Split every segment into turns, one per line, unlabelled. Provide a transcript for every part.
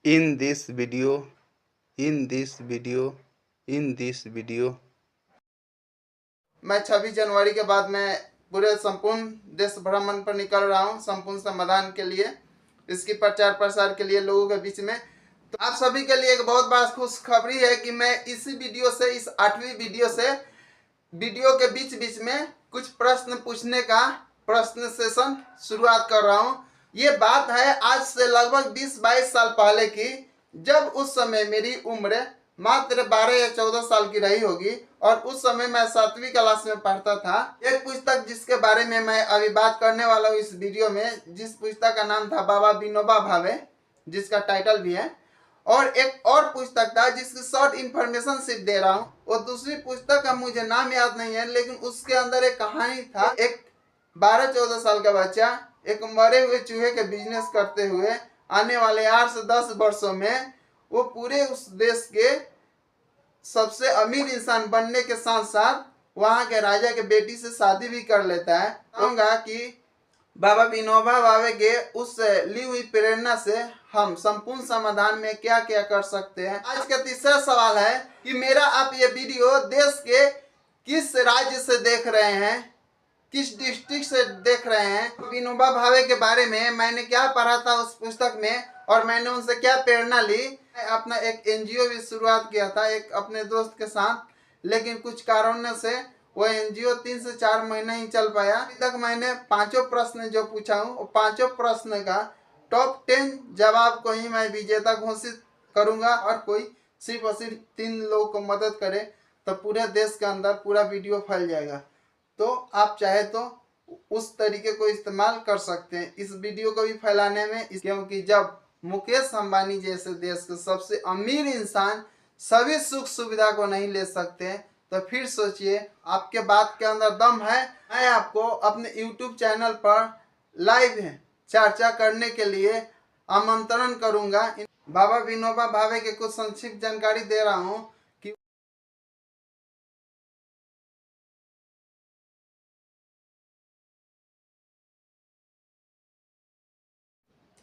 in this video in this video in this video मैं 26 जनवरी के बाद मैं पूरे संपूर्ण देश भ्रमण पर निकल रहा हूं संपूर्ण समाधान के लिए, इसकी प्रचार प्रसार के लिए लोगों के बीच में। तो आप सभी के लिए एक बहुत बड़ा खुशखबरी है कि मैं इसी वीडियो से, इस 8वीं वीडियो से, वीडियो के बीच बीच में कुछ प्रश्न पूछने का प्रश्न सेशन शुरुआत कर रहा हूं। ये बात है आज से लगभग 20-22 साल पहले की, जब उस समय मेरी उम्र मात्र 12 या 14 साल की रही होगी और उस समय मैं 7वीं क्लास में पढ़ता था। एक पुस्तक जिसके बारे में मैं अभी बात करने वाला हूँ इस वीडियो में, जिस पुस्तक का नाम था बाबा विनोबा भावे, जिसका टाइटल भी है, और एक और पुस्तक था जिसकी शॉर्ट इन्फॉर्मेशन सिर्फ दे रहा हूँ। वो दूसरी पुस्तक का मुझे नाम याद नहीं है, लेकिन उसके अंदर एक कहानी था। एक 12-14 साल का बच्चा एक मरे हुए चूहे के बिजनेस करते हुए आने वाले 8 से 10 वर्षों में वो पूरे उस देश के सबसे अमीर इंसान बनने के साथ साथ वहां के राजा के बेटी से शादी भी कर लेता है। कहूँगा कि बाबा विनोबा भावे के उस ली हुई प्रेरणा से हम संपूर्ण समाधान में क्या क्या कर सकते हैं। आज का तीसरा सवाल है कि मेरा आप ये वीडियो देश के किस राज्य से देख रहे हैं, किस डिस्ट्रिक्ट से देख रहे हैं। विनोबा भावे के बारे में मैंने क्या पढ़ा था उस पुस्तक में और मैंने उनसे क्या प्रेरणा ली। अपना एक एनजीओ भी शुरुआत किया था एक अपने दोस्त के साथ, लेकिन कुछ कारणों से वो एनजीओ 3 से 4 महीने ही चल पाया। अभी तक मैंने 5 प्रश्न जो पूछा हूँ, वो 5 प्रश्न का टॉप 10 जवाब को ही मैं विजेता घोषित करूंगा। और कोई सिर्फ और सिर्फ 3 लोगों को मदद करे तो पूरे देश के अंदर पूरा वीडियो फैल जाएगा। तो आप चाहे तो उस तरीके को इस्तेमाल कर सकते हैं इस वीडियो को भी फैलाने में, क्योंकि जब मुकेश अंबानी जैसे देश के सबसे अमीर इंसान सभी सुख सुविधा को नहीं ले सकते तो फिर सोचिए आपके बात के अंदर दम है। मैं आपको अपने YouTube चैनल पर लाइव चर्चा करने के लिए आमंत्रण करूंगा। बाबा विनोबा भावे के कुछ संक्षिप्त जानकारी दे रहा हूं कि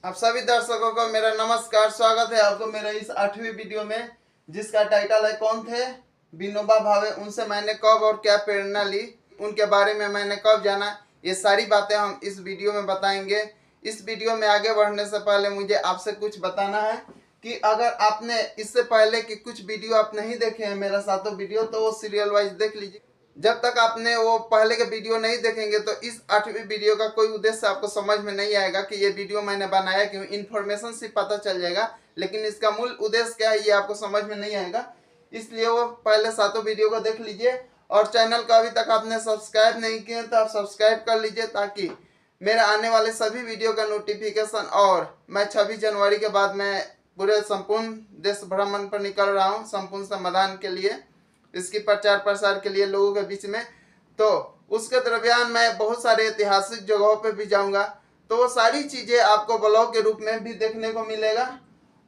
आप सभी दर्शकों को मेरा नमस्कार, स्वागत है आपको मेरे इस 8वीं वीडियो में, जिसका टाइटल है कौन थे विनोबा भावे, उनसे मैंने कब और क्या प्रेरणा ली, उनके बारे में मैंने कब जाना, ये सारी बातें हम इस वीडियो में बताएंगे। इस वीडियो में आगे बढ़ने से पहले मुझे आपसे कुछ बताना है कि अगर आपने इससे पहले की कुछ वीडियो आप नहीं देखे हैं मेरा 7 वीडियो, तो वो सीरियल वाइज देख लीजिए। जब तक आपने वो पहले के वीडियो नहीं देखेंगे तो इस 8वीं वीडियो का कोई उद्देश्य आपको समझ में नहीं आएगा कि ये वीडियो मैंने बनाया क्यों। इन्फॉर्मेशन सिर्फ पता चल जाएगा, लेकिन इसका मूल उद्देश्य क्या है ये आपको समझ में नहीं आएगा। इसलिए वो पहले 7 वीडियो को देख लीजिए। और चैनल को अभी तक आपने सब्सक्राइब नहीं किया तो आप सब्सक्राइब कर लीजिए, ताकि मेरे आने वाले सभी वीडियो का नोटिफिकेशन। और मैं 26 जनवरी के बाद मैं पूरे संपूर्ण देश भ्रमण पर निकल रहा हूँ संपूर्ण समाधान के लिए, इसकी प्रचार प्रसार के लिए लोगों के बीच में। तो उसके दरमियान मैं बहुत सारे ऐतिहासिक जगहों पे भी जाऊंगा, तो वो सारी चीजें आपको ब्लॉग के रूप में भी देखने को मिलेगा।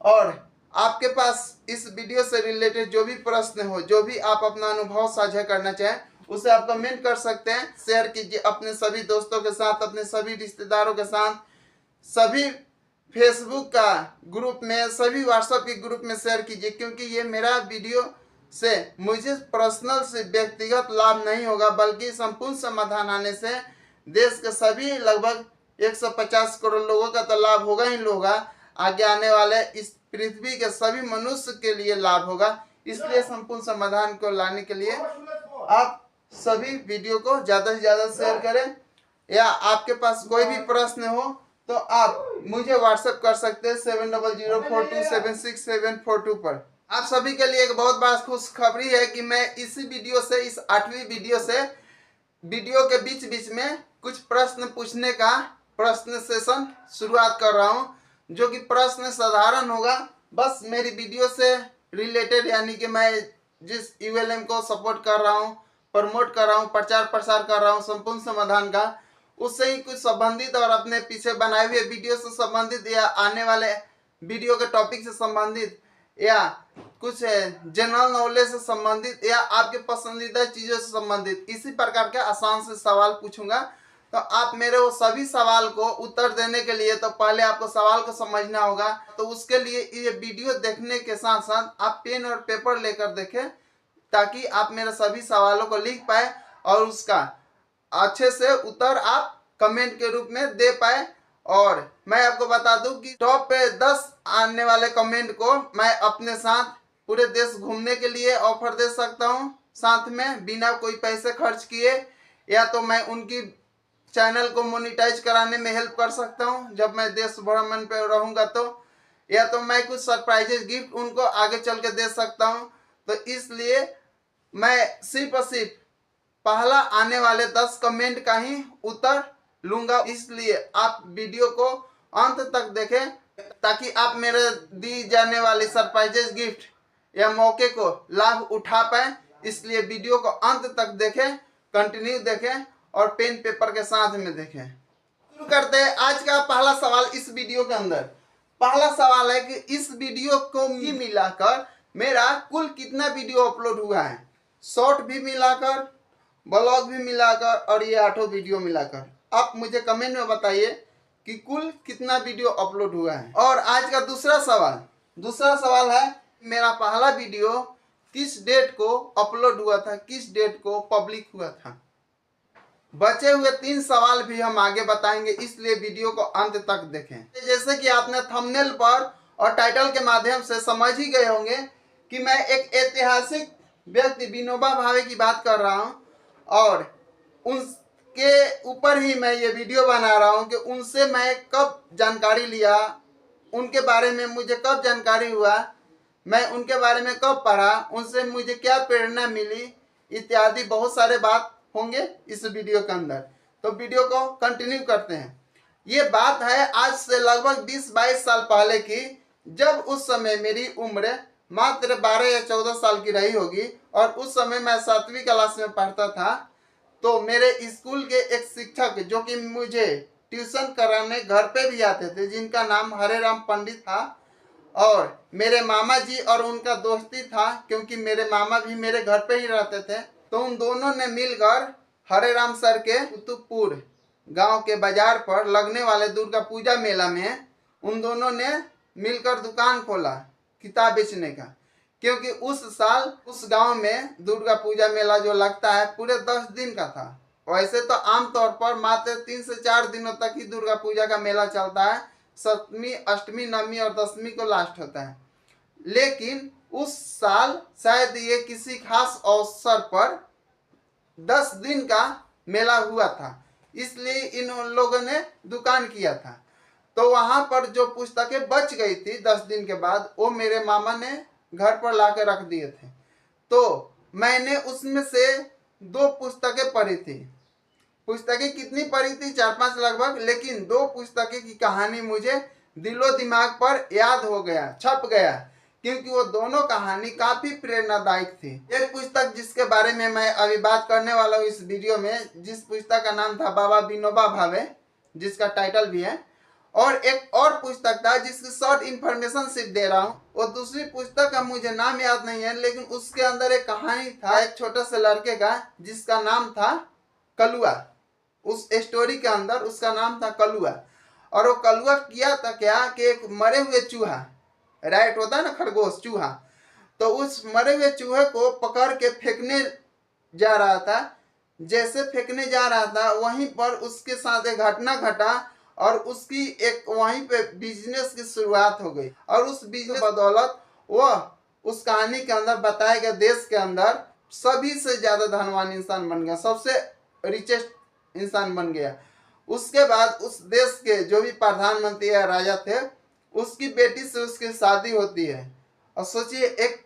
और आपके पास इस वीडियो से रिलेटेड जो भी प्रश्न हो, जो भी आप अपना अनुभव साझा करना चाहें, उसे आप कमेंट कर सकते हैं। शेयर कीजिए अपने सभी दोस्तों के साथ, अपने सभी रिश्तेदारों के साथ, सभी फेसबुक का ग्रुप में, सभी व्हाट्सएप के ग्रुप में शेयर कीजिए, क्योंकि ये मेरा वीडियो से मुझे पर्सनल से व्यक्तिगत लाभ नहीं होगा, बल्कि संपूर्ण समाधान आने से देश के सभी लगभग 150 करोड़ लोगों का तो लाभ होगा ही होगा, आगे आने वाले इस पृथ्वी के सभी मनुष्य के लिए लाभ होगा। इसलिए संपूर्ण समाधान को लाने के लिए आप सभी वीडियो को ज़्यादा से ज़्यादा शेयर करें। या आपके पास कोई भी प्रश्न हो तो आप मुझे व्हाट्सएप कर सकते हैं 7004276742 पर। आप सभी के लिए एक बहुत बड़ा खुशखबरी है कि मैं इसी वीडियो से, इस 8वीं वीडियो से, वीडियो के बीच बीच में कुछ प्रश्न पूछने का प्रश्न सेशन शुरुआत कर रहा हूं, जो कि प्रश्न साधारण होगा, बस मेरी वीडियो से रिलेटेड, यानी कि मैं जिस यूएलएम को सपोर्ट कर रहा हूं, प्रमोट कर रहा हूं, प्रचार प्रसार कर रहा हूं संपूर्ण समाधान का, उससे ही कुछ संबंधित और अपने पीछे बनाए हुए वीडियो से संबंधित या आने वाले वीडियो के टॉपिक से संबंधित या कुछ जनरल नॉलेज से संबंधित या आपके पसंदीदा चीज़ों से संबंधित इसी प्रकार के आसान से सवाल पूछूंगा। तो आप मेरे वो सभी सवाल को उत्तर देने के लिए तो पहले आपको सवाल को समझना होगा। तो उसके लिए ये वीडियो देखने के साथ साथ आप पेन और पेपर लेकर देखें, ताकि आप मेरे सभी सवालों को लिख पाए और उसका अच्छे से उत्तर आप कमेंट के रूप में दे पाए। और मैं आपको बता दूं कि टॉप पे 10 आने वाले कमेंट को मैं अपने साथ पूरे देश घूमने के लिए ऑफर दे सकता हूं, साथ में बिना कोई पैसे खर्च किए। या तो मैं उनकी चैनल को मोनेटाइज कराने में हेल्प कर सकता हूं जब मैं देश भ्रमण पे रहूंगा तो, या तो मैं कुछ सरप्राइजेज गिफ्ट उनको आगे चल के दे सकता हूं। तो इसलिए मैं सिर्फ और सिर्फ पहला आने वाले 10 कमेंट का ही उत्तर लूंगा। इसलिए आप वीडियो को अंत तक देखें, ताकि आप मेरे दी जाने वाली सरप्राइजेज गिफ्ट या मौके को लाभ उठा पाए। इसलिए वीडियो को अंत तक देखें, कंटिन्यू देखें और पेन पेपर के साथ में देखें। शुरू करते हैं आज का पहला सवाल। इस वीडियो के अंदर पहला सवाल है कि इस वीडियो को मिलाकर मेरा कुल कितना वीडियो अपलोड हुआ है, शॉर्ट भी मिलाकर, ब्लॉग भी मिलाकर और ये 8 वीडियो मिलाकर। आप मुझे कमेंट में बताइए कि कुल कितना वीडियो अपलोड हुआ है। और आज का दूसरा सवाल है मेरा पहला वीडियो किस डेट को अपलोड हुआ था, किस डेट को पब्लिक हुआ था। बचे हुए 3 सवाल भी हम आगे बताएंगे, इसलिए वीडियो को अंत तक देखें। जैसे कि आपने थंबनेल पर और टाइटल के माध्यम से समझ ही गए होंगे कि मैं एक ऐतिहासिक व्यक्ति विनोबा भावे की बात कर रहा हूं और उनके ऊपर ही मैं ये वीडियो बना रहा हूं कि उनसे मैं कब जानकारी लिया, उनके बारे में मुझे कब जानकारी हुआ, मैं उनके बारे में कब पढ़ा, उनसे मुझे क्या प्रेरणा मिली, इत्यादि बहुत सारे बात होंगे इस वीडियो के अंदर। तो वीडियो को कंटिन्यू करते हैं। ये बात है आज से लगभग 20-22 साल पहले की, जब उस समय मेरी उम्र मात्र 12 या 14 साल की रही होगी और उस समय मैं 7वीं क्लास में पढ़ता था। तो मेरे स्कूल के एक शिक्षक जो कि मुझे ट्यूशन कराने घर पे भी आते थे, जिनका नाम हरे राम पंडित था, और मेरे मामा जी और उनका दोस्ती था क्योंकि मेरे मामा भी मेरे घर पे ही रहते थे। तो उन दोनों ने मिलकर हरे राम सर के कुतुबपुर गांव के बाजार पर लगने वाले दुर्गा पूजा मेला में उन दोनों ने मिलकर दुकान खोला किताब बेचने का, क्योंकि उस साल उस गांव में दुर्गा पूजा मेला जो लगता है पूरे 10 दिन का था। वैसे तो आमतौर पर मात्र 3 से 4 दिनों तक ही दुर्गा पूजा का मेला चलता है, 7वीं, 8वीं, 9वीं और 10वीं को लास्ट होता है। लेकिन उस साल शायद ये किसी खास अवसर पर 10 दिन का मेला हुआ था, इसलिए इन लोगों ने दुकान किया था। तो वहां पर जो पुस्तकें बच गई थी 10 दिन के बाद, वो मेरे मामा ने घर पर लाकर रख दिए थे। तो मैंने उसमें से 2 पुस्तकें पढ़ी थी। पुस्तकें कितनी पढ़ी थी, 4-5 लगभग, लेकिन 2 पुस्तकें की कहानी मुझे दिलो दिमाग पर याद हो गया, छप गया, क्योंकि वो दोनों कहानी काफी प्रेरणादायक थी। एक पुस्तक जिसके बारे में मैं अभी बात करने वाला हूँ इस वीडियो में, जिस पुस्तक का नाम था बाबा विनोबा भावे, जिसका टाइटल भी है, और एक और पुस्तक था जिसकी शॉर्ट इन्फॉर्मेशन सिर्फ दे रहा हूँ। वो दूसरी पुस्तक का मुझे नाम याद नहीं है, लेकिन उसके अंदर एक कहानी था एक छोटे से लड़के का जिसका नाम था कलुआ। उस स्टोरी के अंदर उसका नाम था कलुआ। और वो कलुआ किया था क्या कि एक मरे हुए चूहा, राइट होता है ना, खरगोश, चूहा, तो उस मरे हुए चूहे को पकड़ के फेंकने जा रहा था। जैसे फेंकने जा रहा था वहीं पर उसके साथ एक घटना घटा और उसकी एक वहीं पे बिजनेस की शुरुआत हो गई। और उस बिजनेस बदौलत वह उस कहानी के अंदर बताए गए देश के अंदर सभी से ज्यादा धनवान इंसान बन गया, सबसे रिचेस्ट इंसान बन गया। उसके बाद उस देश के जो भी प्रधानमंत्री या राजा थे, उसकी बेटी से उसकी शादी होती है। और सोचिए एक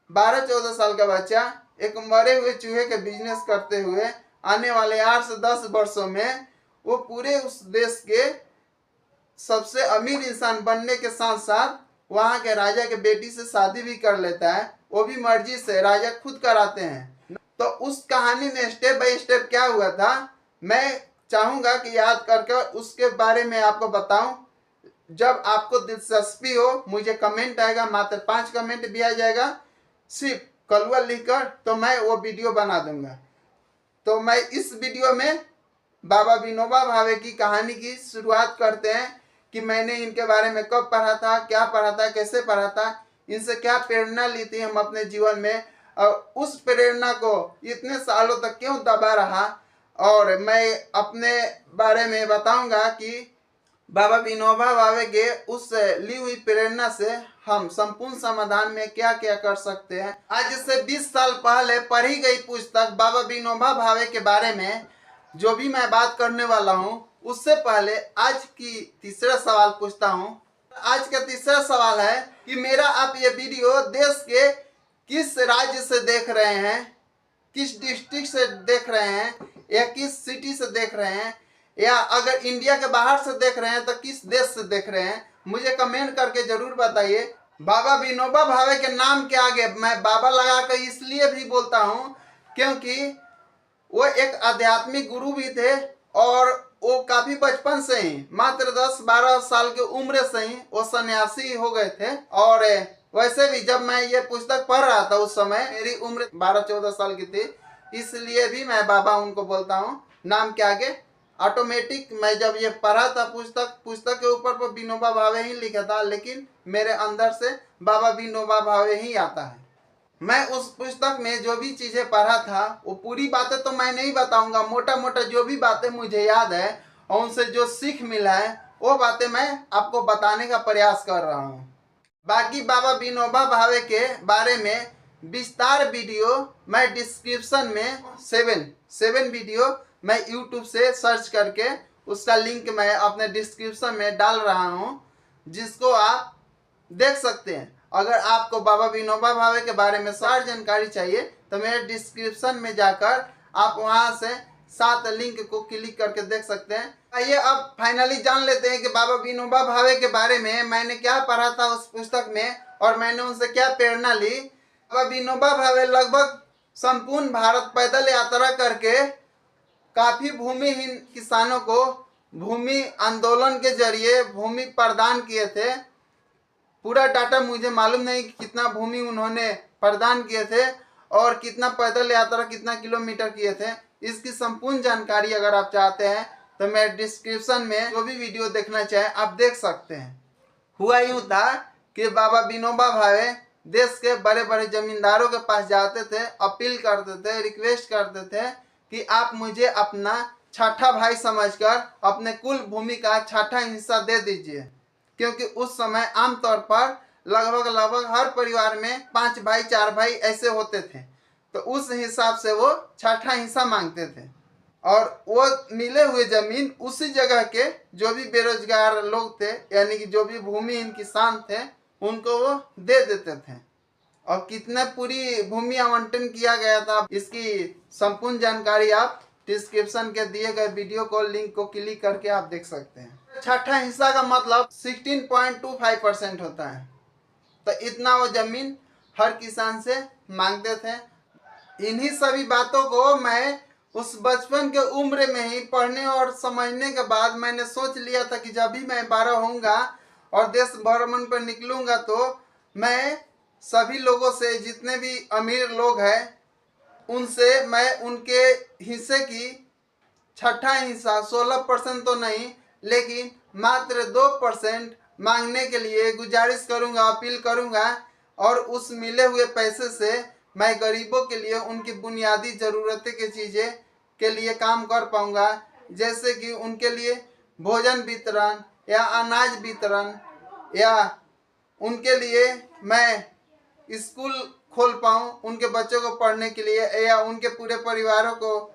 12-14 साल का बच्चा एक मरे हुए चूहे के बिजनेस करते हुए आने वाले 8 से 10 वर्षों में वो पूरे उस देश के सबसे अमीर इंसान बनने के साथ साथ वहां के राजा के बेटी से शादी भी कर लेता है, वो भी मर्जी से, राजा खुद कराते हैं। तो उस कहानी में स्टेप बाय स्टेप क्या हुआ था, मैं चाहूंगा कि याद करके उसके बारे में आपको बताऊं। जब आपको दिलचस्पी हो मुझे कमेंट आएगा, मात्र 5 कमेंट भी आ जाएगा सिर्फ कलुआ लिखकर, तो मैं वो वीडियो बना दूंगा। तो मैं इस वीडियो में बाबा विनोबा भावे की कहानी की शुरुआत करते हैं कि मैंने इनके बारे में कब पढ़ा था, क्या पढ़ा था, कैसे पढ़ा था, इनसे क्या प्रेरणा ली थी हम अपने जीवन में, और उस प्रेरणा को इतने सालों तक क्यों दबा रहा। और मैं अपने बारे में बताऊंगा कि बाबा विनोबा भावे के उस ली हुई प्रेरणा से हम संपूर्ण समाधान में क्या क्या कर सकते हैं। आज से 20 साल पहले पढ़ी गई पुस्तक बाबा विनोबा भावे के बारे में जो भी मैं बात करने वाला हूँ, उससे पहले आज की तीसरा सवाल पूछता हूँ। आज का तीसरा सवाल है कि मेरा आप ये वीडियो देश के किस राज्य से देख रहे हैं, किस डिस्ट्रिक्ट से देख रहे हैं, या किस सिटी से देख रहे हैं, या अगर इंडिया के बाहर से देख रहे हैं तो किस देश से देख रहे हैं, मुझे कमेंट करके जरूर बताइए। बाबा विनोबा भावे के नाम के आगे मैं बाबा लगाकर इसलिए भी बोलता हूँ क्योंकि वो एक आध्यात्मिक गुरु भी थे, और वो काफी बचपन से ही मात्र 10-12 साल की उम्र से ही वो सन्यासी हो गए थे। और वैसे भी जब मैं ये पुस्तक पढ़ रहा था उस समय मेरी उम्र 12-14 साल की थी, इसलिए भी मैं बाबा उनको बोलता हूँ नाम के आगे। ऑटोमेटिक मैं जब ये पढ़ा था पुस्तक के ऊपर पर विनोबा भावे ही लिखा था, लेकिन मेरे अंदर से बाबा विनोबा भावे ही आता है। मैं उस पुस्तक में जो भी चीज़ें पढ़ा था वो पूरी बातें तो मैं नहीं बताऊंगा, मोटा मोटा जो भी बातें मुझे याद है और उनसे जो सीख मिला है वो बातें मैं आपको बताने का प्रयास कर रहा हूँ। बाकी बाबा विनोबा भावे के बारे में विस्तार वीडियो मैं डिस्क्रिप्शन में 7 वीडियो मैं यूट्यूब से सर्च करके उसका लिंक मैं अपने डिस्क्रिप्शन में डाल रहा हूँ, जिसको आप देख सकते हैं। अगर आपको बाबा विनोबा भावे के बारे में सारी जानकारी चाहिए तो मेरे डिस्क्रिप्शन में जाकर आप वहां से 7 लिंक को क्लिक करके देख सकते हैं। आइए अब फाइनली जान लेते हैं कि बाबा विनोबा भावे के बारे में मैंने क्या पढ़ा था उस पुस्तक में और मैंने उनसे क्या प्रेरणा ली। बाबा विनोबा भावे लगभग संपूर्ण भारत पैदल यात्रा करके काफी भूमिहीन किसानों को भूमि आंदोलन के जरिए भूमि प्रदान किए थे। पूरा डाटा मुझे मालूम नहीं कि कितना भूमि उन्होंने प्रदान किए थे और कितना पैदल यात्रा कितना किलोमीटर किए थे। इसकी संपूर्ण जानकारी अगर आप चाहते हैं तो मैं डिस्क्रिप्शन में जो भी वीडियो देखना चाहे आप देख सकते हैं। हुआ यूँ था कि बाबा विनोबा भावे देश के बड़े बड़े जमींदारों के पास जाते थे, अपील करते थे, रिक्वेस्ट करते थे कि आप मुझे अपना छठा भाई समझकर अपने कुल भूमि का छठा हिस्सा दे दीजिए, क्योंकि उस समय आमतौर पर लगभग हर परिवार में 5 भाई 4 भाई ऐसे होते थे, तो उस हिसाब से वो छठा हिस्सा मांगते थे। और वो मिले हुए जमीन उसी जगह के जो भी बेरोजगार लोग थे, यानी कि जो भी भूमिहीन किसान थे, उनको वो दे देते थे। और कितने पूरी भूमि आवंटन किया गया था इसकी संपूर्ण जानकारी आप डिस्क्रिप्शन के दिए गए वीडियो को लिंक को क्लिक करके आप देख सकते हैं। छठा हिस्सा का मतलब 16.25% होता है, तो इतना वो जमीन हर किसान से मांगते थे। इन्हीं सभी बातों को मैं उस बचपन के उम्र में ही पढ़ने और समझने के बाद मैंने सोच लिया था कि जब भी मैं बड़ा होऊंगा और देश भ्रमण पर निकलूंगा तो मैं सभी लोगों से, जितने भी अमीर लोग हैं उनसे मैं उनके हिस्से की छठा हिस्सा 16% तो नहीं लेकिन मात्र 2% मांगने के लिए गुजारिश करूंगा, अपील करूंगा। और उस मिले हुए पैसे से मैं गरीबों के लिए उनकी बुनियादी ज़रूरतें की चीज़ें के लिए काम कर पाऊंगा, जैसे कि उनके लिए भोजन वितरण या अनाज वितरण, या उनके लिए मैं स्कूल खोल पाऊँ उनके बच्चों को पढ़ने के लिए, या उनके पूरे परिवारों को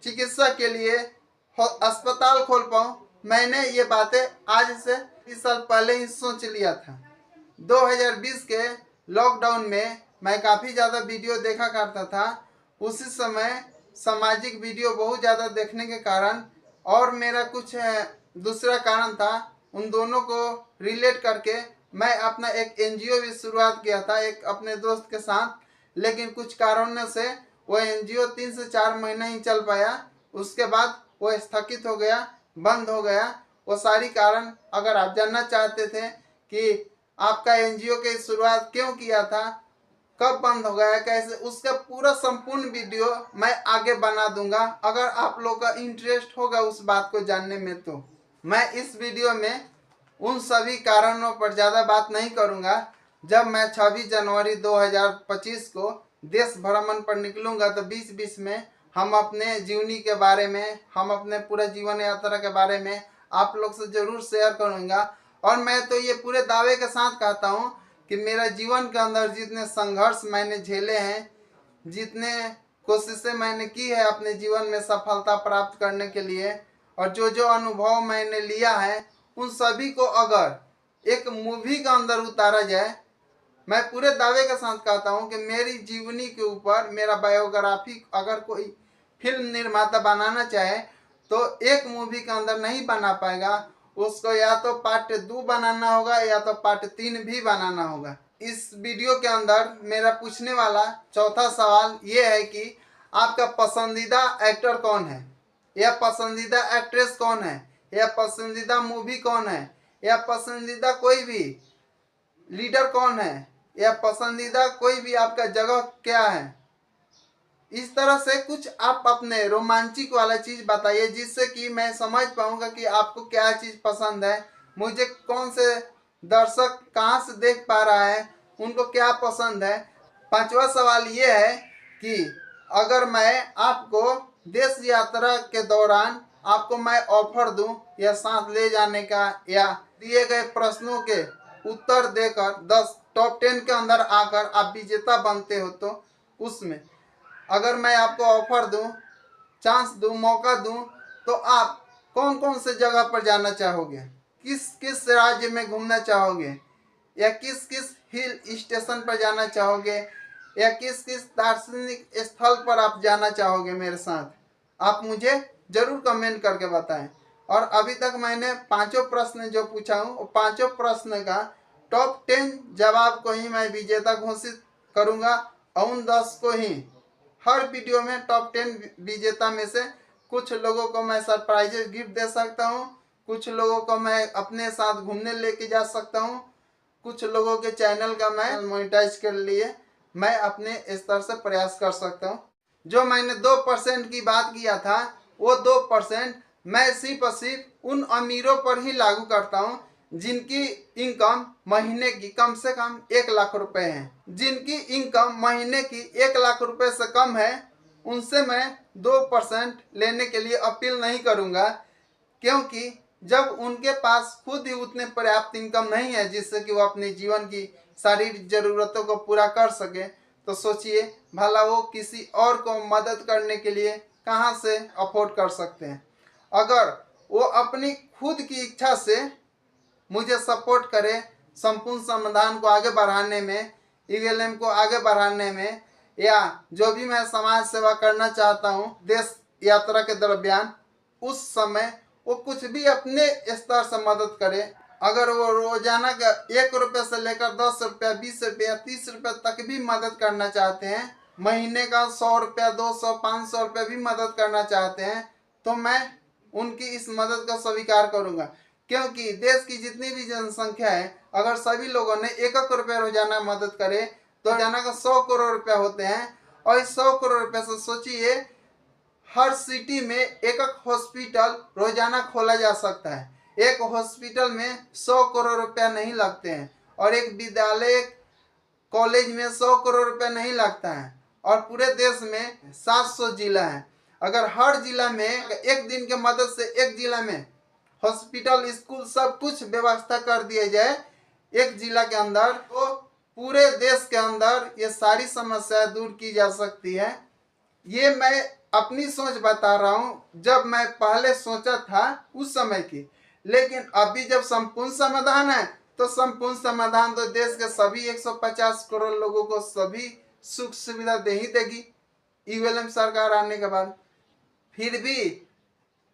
चिकित्सा के लिए अस्पताल खोल पाऊँ। मैंने ये बातें आज से 30 साल पहले ही सोच लिया था। 2020 के लॉकडाउन में मैं काफ़ी ज़्यादा वीडियो देखा करता था। उसी समय सामाजिक वीडियो बहुत ज़्यादा देखने के कारण और मेरा कुछ दूसरा कारण था, उन दोनों को रिलेट करके मैं अपना एक एनजीओ भी शुरुआत किया था एक अपने दोस्त के साथ, लेकिन कुछ कारणों से वो एनजीओ 3 से 4 महीने ही चल पाया, उसके बाद वो स्थगित हो गया, बंद हो गया। वो सारी कारण अगर आप जानना चाहते थे कि आपका एनजीओ की शुरुआत क्यों किया था, कब बंद हो गया कैसे, उसका पूरा संपूर्ण वीडियो मैं आगे बना दूंगा। अगर आप लोग का इंटरेस्ट होगा उस बात को जानने में, तो मैं इस वीडियो में उन सभी कारणों पर ज़्यादा बात नहीं करूंगा। जब मैं 26 जनवरी 2025 को देश भ्रमण पर निकलूंगा तो बीच बीच में हम अपने जीवनी के बारे में, हम अपने पूरा जीवन यात्रा के बारे में आप लोग से जरूर शेयर करूंगा। और मैं तो ये पूरे दावे के साथ कहता हूँ कि मेरा जीवन के अंदर जितने संघर्ष मैंने झेले हैं, जितने कोशिशें मैंने की है अपने जीवन में सफलता प्राप्त करने के लिए, और जो जो अनुभव मैंने लिया है, उन सभी को अगर एक मूवी के अंदर उतारा जाए, मैं पूरे दावे के साथ कहता हूँ कि मेरी जीवनी के ऊपर मेरा बायोग्राफी अगर कोई फिल्म निर्माता बनाना चाहे तो एक मूवी के अंदर नहीं बना पाएगा। उसको या तो पार्ट 2 बनाना होगा या तो पार्ट 3 भी बनाना होगा। इस वीडियो के अंदर मेरा पूछने वाला चौथा सवाल ये है कि आपका पसंदीदा एक्टर कौन है, या पसंदीदा एक्ट्रेस कौन है, या पसंदीदा मूवी कौन है, या पसंदीदा कोई भी लीडर कौन है, या पसंदीदा कोई भी आपका जगह क्या है। इस तरह से कुछ आप अपने रोमांचिक वाला चीज़ बताइए जिससे कि मैं समझ पाऊंगा कि आपको क्या चीज़ पसंद है, मुझे कौन से दर्शक कहाँ से देख पा रहा है, उनको क्या पसंद है। पांचवा सवाल ये है कि अगर मैं आपको देश यात्रा के दौरान आपको मैं ऑफर दूं या साथ ले जाने का, या दिए गए प्रश्नों के उत्तर देकर 10 टॉप 10 के अंदर आकर आप विजेता बनते हो, तो उसमें अगर मैं आपको ऑफर दूं, चांस दूं, मौका दूं, तो आप कौन कौन से जगह पर जाना चाहोगे, किस किस राज्य में घूमना चाहोगे, या किस किस हिल स्टेशन पर जाना चाहोगे, या किस किस दार्शनिक स्थल पर आप जाना चाहोगे मेरे साथ, आप मुझे जरूर कमेंट करके बताएं। और अभी तक मैंने पांचों प्रश्न जो पूछा हूँ, वो पांचों प्रश्न का टॉप 10 जवाब को ही मैं विजेता घोषित करूँगा। और उन 10 को ही हर वीडियो में टॉप 10 विजेता में से कुछ लोगों को मैं सरप्राइजेस गिफ्ट दे सकता हूँ, कुछ लोगों को मैं अपने साथ घूमने लेके जा सकता हूँ, कुछ लोगों के चैनल का मैं मोनेटाइज के लिए मैं अपने स्तर से प्रयास कर सकता हूँ। जो मैंने 2% की बात किया था, वो 2% मैं सिर्फ उन अमीरों पर ही लागू करता हूँ जिनकी इनकम महीने की कम से कम 1 लाख रुपए है। जिनकी इनकम महीने की 1 लाख रुपए से कम है, उनसे मैं 2% लेने के लिए अपील नहीं करूँगा, क्योंकि जब उनके पास खुद ही उतने पर्याप्त इनकम नहीं है जिससे कि वो अपने जीवन की शारीरिक जरूरतों को पूरा कर सके, तो सोचिए भला वो किसी और को मदद करने के लिए कहाँ से अफोर्ड कर सकते हैं। अगर वो अपनी खुद की इच्छा से मुझे सपोर्ट करे संपूर्ण समाधान को आगे बढ़ाने में, ईवीएलएम को आगे बढ़ाने में, या जो भी मैं समाज सेवा करना चाहता हूँ देश यात्रा के दरमियान, उस समय वो कुछ भी अपने स्तर से मदद करे। अगर वो रोजाना का 1 रुपये से लेकर 10 रुपया, 20 रुपया, 30 रुपये तक भी मदद करना चाहते हैं, महीने का 100 रुपया, 200, 500 रुपये भी मदद करना चाहते हैं, तो मैं उनकी इस मदद का स्वीकार करूंगा। क्योंकि देश की जितनी भी जनसंख्या है, अगर सभी लोगों ने 1 रुपये रोजाना मदद करे तो रोजाना का 100 करोड़ रुपया होते हैं। और इस 100 करोड़ रुपये से सोचिए हर सिटी में एक हॉस्पिटल रोजाना खोला जा सकता है। एक हॉस्पिटल में 100 करोड़ रुपया नहीं लगते हैं, और एक विद्यालय कॉलेज में 100 करोड़ रुपया नहीं लगता है। और पूरे देश में 700 जिला है। अगर हर जिला में एक दिन के मदद से एक जिला में हॉस्पिटल, स्कूल सब कुछ व्यवस्था कर दिया जाए एक जिला के अंदर, तो पूरे देश के अंदर ये सारी समस्याएं दूर की जा सकती है। ये मैं अपनी सोच बता रहा हूँ, जब मैं पहले सोचा था उस समय की। लेकिन अभी जब संपूर्ण समाधान है, तो संपूर्ण समाधान तो देश के सभी 150 करोड़ लोगों को सभी सुख सुविधा दे ही देगी ईवीएलएम सरकार आने के बाद। फिर भी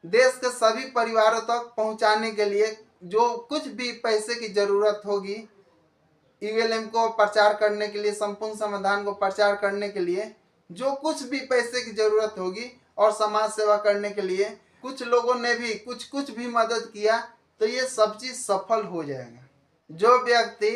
देश के सभी परिवारों तक पहुंचाने के लिए जो कुछ भी पैसे की जरूरत होगी, ईवीएलएम को प्रचार करने के लिए, संपूर्ण समाधान को प्रचार करने के लिए जो कुछ भी पैसे की जरूरत होगी, और समाज सेवा करने के लिए कुछ लोगों ने भी कुछ भी मदद किया, तो ये सब चीज सफल हो जाएगा। जो व्यक्ति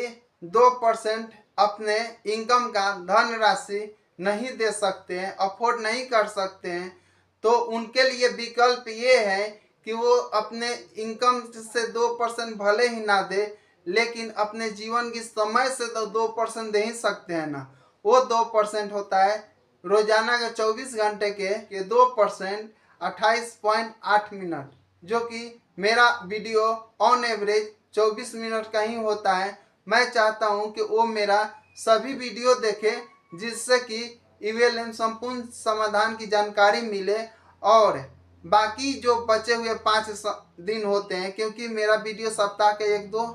2% अपने इनकम का धन राशि नहीं दे सकते हैं, अफोर्ड नहीं कर सकते हैं, तो उनके लिए विकल्प ये है कि वो अपने इनकम से 2% भले ही ना दे, लेकिन अपने जीवन की समय से तो 2% दे ही सकते हैं ना। वो 2% होता है रोजाना के 24 घंटे के 2% 28.8 मिनट, जो कि मेरा वीडियो ऑन एवरेज 24 मिनट का ही होता है। मैं चाहता हूं कि वो मेरा सभी वीडियो देखे, जिससे कि ईवीएलएम संपूर्ण समाधान की जानकारी मिले। और बाकी जो बचे हुए 5 दिन होते हैं, क्योंकि मेरा वीडियो सप्ताह के 1-2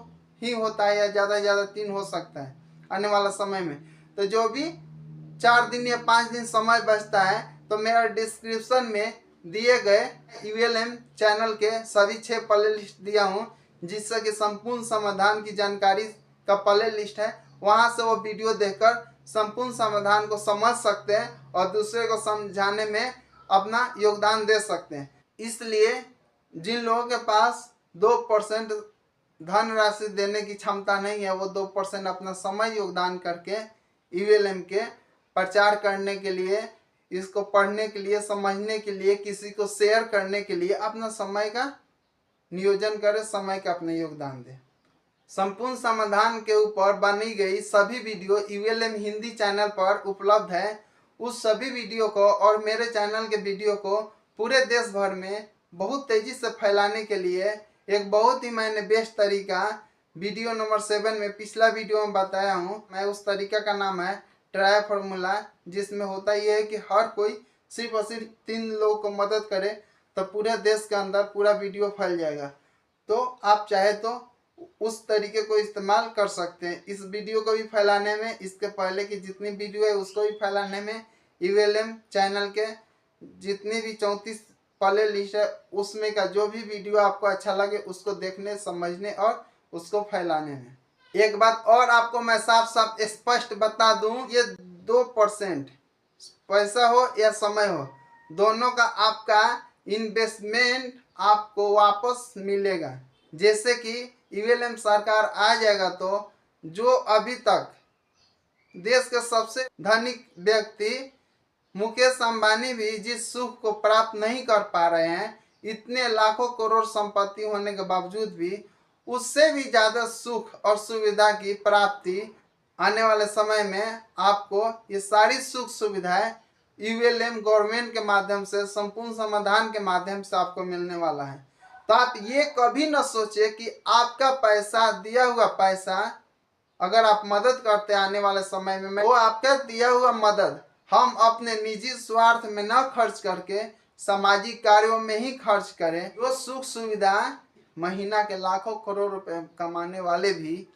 ही होता है या ज़्यादा से ज़्यादा 3 हो सकता है आने वाला समय में, तो जो भी 4 दिन या 5 दिन समय बचता है, तो मेरा डिस्क्रिप्शन में दिए गए ईवीएलएम चैनल के सभी 6 प्ले लिस्ट दिया हूँ, जिससे कि संपूर्ण समाधान की जानकारी का प्ले लिस्ट है। वहाँ से वो वीडियो देखकर संपूर्ण समाधान को समझ सकते हैं और दूसरे को समझाने में अपना योगदान दे सकते हैं। इसलिए जिन लोगों के पास 2% धन राशि देने की क्षमता नहीं है, वो 2% अपना समय योगदान करके ईवीएलएम के प्रचार करने के लिए, इसको पढ़ने के लिए, समझने के लिए, किसी को शेयर करने के लिए अपना समय का नियोजन करें, समय का अपने योगदान दें। संपूर्ण समाधान के ऊपर बनी गई सभी वीडियो ईवीएलएम हिंदी चैनल पर उपलब्ध है। उस सभी वीडियो को और मेरे चैनल के वीडियो को पूरे देश भर में बहुत तेजी से फैलाने के लिए एक बहुत ही मैंने बेस्ट तरीका वीडियो नंबर 7 में पिछला वीडियो में बताया हूँ। मैं उस तरीका का नाम है ट्राई फार्मूला, जिसमें होता यह है कि हर कोई सिर्फ और सिर्फ 3 लोगों को मदद करे तो पूरे देश के अंदर पूरा वीडियो फैल जाएगा। तो आप चाहे तो उस तरीके को इस्तेमाल कर सकते हैं। इस वीडियो को भी फैलाने में, इसके पहले की जितनी वीडियो है उसको भी फैलाने में, ईवीएलएम चैनल के जितनी भी 34 प्ले लिस्ट है उसमें का जो भी वीडियो आपको अच्छा लगे उसको देखने, समझने और उसको फैलाने में। एक बात और आपको मैं साफ साफ स्पष्ट बता दूं, ये 2% पैसा हो या समय हो, दोनों का आपका इन्वेस्टमेंट आपको वापस मिलेगा। जैसे कि ईवीएलएम सरकार आ जाएगा तो जो अभी तक देश के सबसे धनिक व्यक्ति मुकेश अंबानी भी जिस सुख को प्राप्त नहीं कर पा रहे हैं, इतने लाखों करोड़ संपत्ति होने के बावजूद भी, उससे भी ज़्यादा सुख और सुविधा की प्राप्ति आने वाले समय में आपको ये सारी सुख सुविधाएं ईवीएलएम गवर्नमेंट के माध्यम से, संपूर्ण समाधान के माध्यम से आपको मिलने वाला है। तो आप ये कभी न सोचे कि आपका पैसा, दिया हुआ पैसा, अगर आप मदद करते आने वाले समय में, वो आपका दिया हुआ मदद हम अपने निजी स्वार्थ में न खर्च करके सामाजिक कार्यों में ही खर्च करें। जो सुख सुविधा महीना के लाखों करोड़ रुपए कमाने वाले भी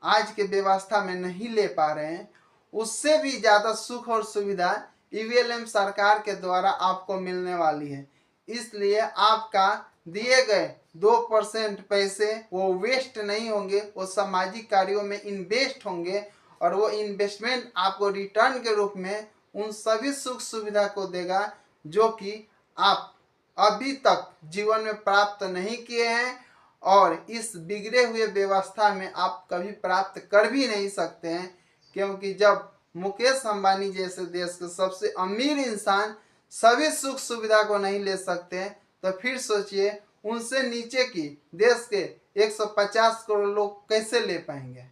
आज के व्यवस्था में नहीं ले पा रहे हैं, उससे भी ज़्यादा सुख और सुविधा ईवीएलएम सरकार के द्वारा आपको मिलने वाली है। इसलिए आपका दिए गए 2% पैसे वो वेस्ट नहीं होंगे, वो सामाजिक कार्यों में इन्वेस्ट होंगे और वो इन्वेस्टमेंट आपको रिटर्न के रूप में उन सभी सुख सुविधा को देगा जो कि आप अभी तक जीवन में प्राप्त नहीं किए हैं और इस बिगड़े हुए व्यवस्था में आप कभी प्राप्त कर भी नहीं सकते हैं। क्योंकि जब मुकेश अंबानी जैसे देश के सबसे अमीर इंसान सभी सुख सुविधा को नहीं ले सकते, तो फिर सोचिए उनसे नीचे की देश के 150 करोड़ लोग कैसे ले पाएंगे।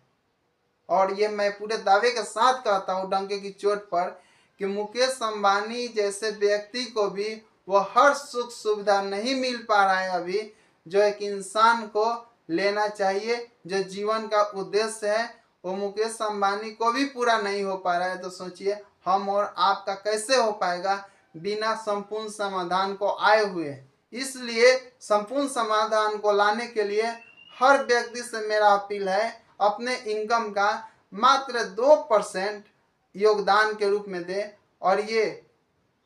और ये मैं पूरे दावे के साथ कहता हूँ डंके की चोट पर कि मुकेश अंबानी जैसे व्यक्ति को भी वो हर सुख सुविधा नहीं मिल पा रहा है अभी, जो एक इंसान को लेना चाहिए, जो जीवन का उद्देश्य है, वो मुकेश अंबानी को भी पूरा नहीं हो पा रहा है। तो सोचिए हम और आपका कैसे हो पाएगा बिना संपूर्ण समाधान को आए हुए। इसलिए संपूर्ण समाधान को लाने के लिए हर व्यक्ति से मेरा अपील है, अपने इनकम का मात्र 2% योगदान के रूप में दे। और ये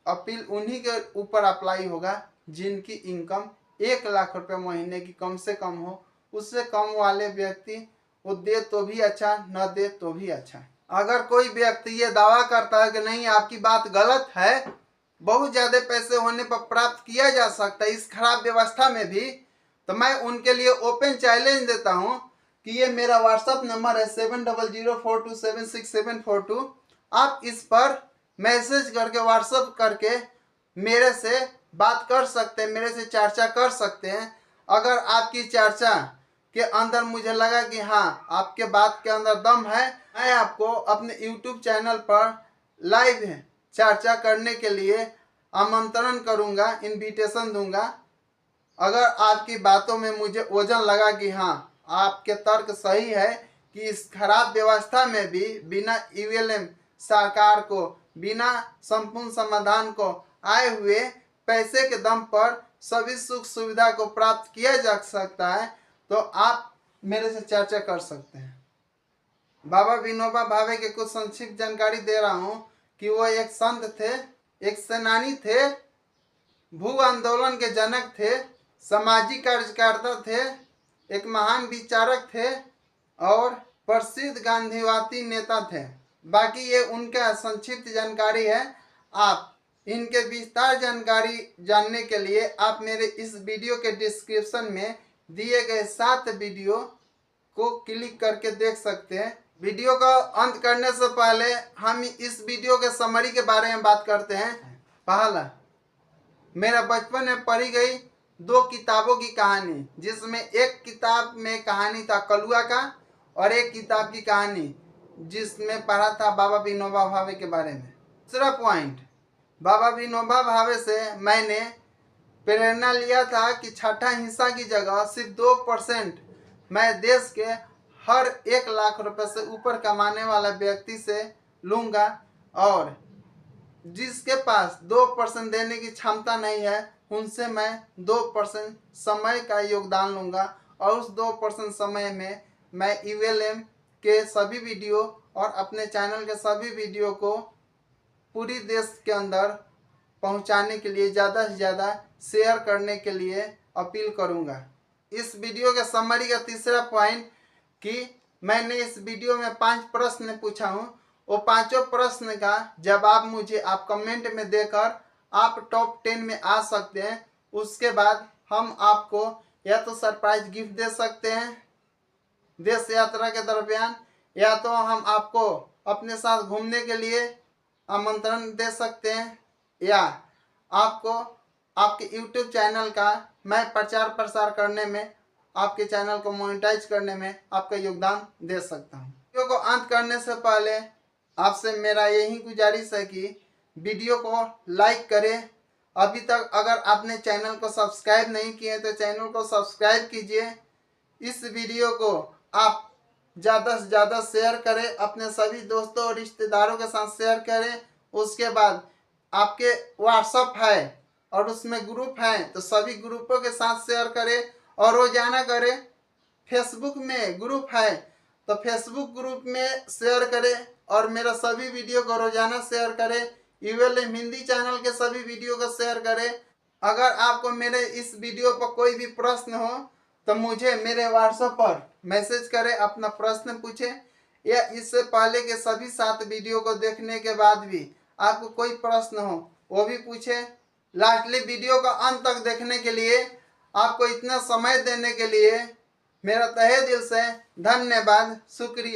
अपील उन्हीं के ऊपर अप्लाई होगा जिनकी इनकम 1 लाख रुपए महीने की कम से कम हो। उससे कम वाले व्यक्ति वो दे तो भी अच्छा, न दे तो भी अच्छा। अगर कोई व्यक्ति ये दावा करता है कि नहीं आपकी बात गलत है, बहुत ज़्यादा पैसे होने पर प्राप्त किया जा सकता है इस खराब व्यवस्था में भी, तो मैं उनके लिए ओपन चैलेंज देता हूँ कि ये मेरा व्हाट्सअप नंबर है 7004276742। आप इस पर मैसेज करके व्हाट्सअप करके मेरे से बात कर सकते हैं, मेरे से चर्चा कर सकते हैं। अगर आपकी चर्चा के अंदर मुझे लगा कि हाँ आपके बात के अंदर दम है, मैं आपको अपने YouTube चैनल पर लाइव चर्चा करने के लिए आमंत्रण करूँगा, इनविटेशन दूंगा। अगर आपकी बातों में मुझे वजन लगा कि हाँ आपके तर्क सही है कि इस खराब व्यवस्था में भी बिना ईवीएम सरकार को, बिना संपूर्ण समाधान को आए हुए पैसे के दम पर सभी सुख सुविधा को प्राप्त किया जा सकता है, तो आप मेरे से चर्चा कर सकते हैं। बाबा विनोबा भावे के कुछ संक्षिप्त जानकारी दे रहा हूँ कि वो एक संत थे, एक सेनानी थे, भू आंदोलन के जनक थे, सामाजिक कार्यकर्ता थे, एक महान विचारक थे और प्रसिद्ध गांधीवादी नेता थे। बाकी ये उनका संक्षिप्त जानकारी है। आप इनके विस्तार जानकारी जानने के लिए आप मेरे इस वीडियो के डिस्क्रिप्शन में दिए गए 7 वीडियो को क्लिक करके देख सकते हैं। वीडियो का अंत करने से पहले हम इस वीडियो के समरी के बारे में बात करते हैं। पहला, मेरा बचपन में पढ़ी गई 2 किताबों की कहानी, जिसमें एक किताब में कहानी था कलुआ का और एक किताब की कहानी जिसमें पढ़ा था बाबा विनोबा भावे के बारे में। दूसरा पॉइंट, बाबा विनोबा भावे से मैंने प्रेरणा लिया था कि छठा हिस्सा की जगह सिर्फ 2% मैं देश के हर 1 लाख रुपए से ऊपर कमाने वाला व्यक्ति से लूँगा, और जिसके पास 2% देने की क्षमता नहीं है उनसे मैं 2% समय का योगदान लूँगा, और उस 2% समय में मैं ईवीएम के सभी वीडियो और अपने चैनल के सभी वीडियो को पूरी देश के अंदर पहुंचाने के लिए ज़्यादा से ज़्यादा शेयर करने के लिए अपील करूंगा। इस वीडियो के समरी का तीसरा पॉइंट कि मैंने इस वीडियो में 5 प्रश्न पूछा हूं, वो 5 प्रश्न का जवाब मुझे आप कमेंट में देकर आप टॉप 10 में आ सकते हैं। उसके बाद हम आपको या तो सरप्राइज गिफ्ट दे सकते हैं देश यात्रा के दरमियान, या तो हम आपको अपने साथ घूमने के लिए आमंत्रण दे सकते हैं, या आपको आपके YouTube चैनल का मैं प्रचार प्रसार करने में, आपके चैनल को मोनेटाइज करने में आपका योगदान दे सकता हूं। वीडियो को अंत करने से पहले आपसे मेरा यही गुजारिश है कि वीडियो को लाइक करें। अभी तक अगर आपने चैनल को सब्सक्राइब नहीं किए तो चैनल को सब्सक्राइब कीजिए। इस वीडियो को आप ज़्यादा से ज़्यादा शेयर करें, अपने सभी दोस्तों और रिश्तेदारों के साथ शेयर करें। उसके बाद आपके व्हाट्सएप है और उसमें ग्रुप हैं तो सभी ग्रुपों के साथ शेयर करें, और रोजाना करें। फेसबुक में ग्रुप है तो फेसबुक ग्रुप में शेयर करें, और मेरा सभी वीडियो को रोजाना शेयर करें। ईवीएम हिंदी चैनल के सभी वीडियो को शेयर करें। अगर आपको मेरे इस वीडियो पर कोई भी प्रश्न हो तो मुझे मेरे व्हाट्सएप पर मैसेज करें, अपना प्रश्न पूछें, या इससे पहले के सभी 7 वीडियो को देखने के बाद भी आपको कोई प्रश्न हो वो भी पूछें। लास्टली वीडियो का अंत तक देखने के लिए, आपको इतना समय देने के लिए मेरा तहे दिल से धन्यवाद, शुक्रिया।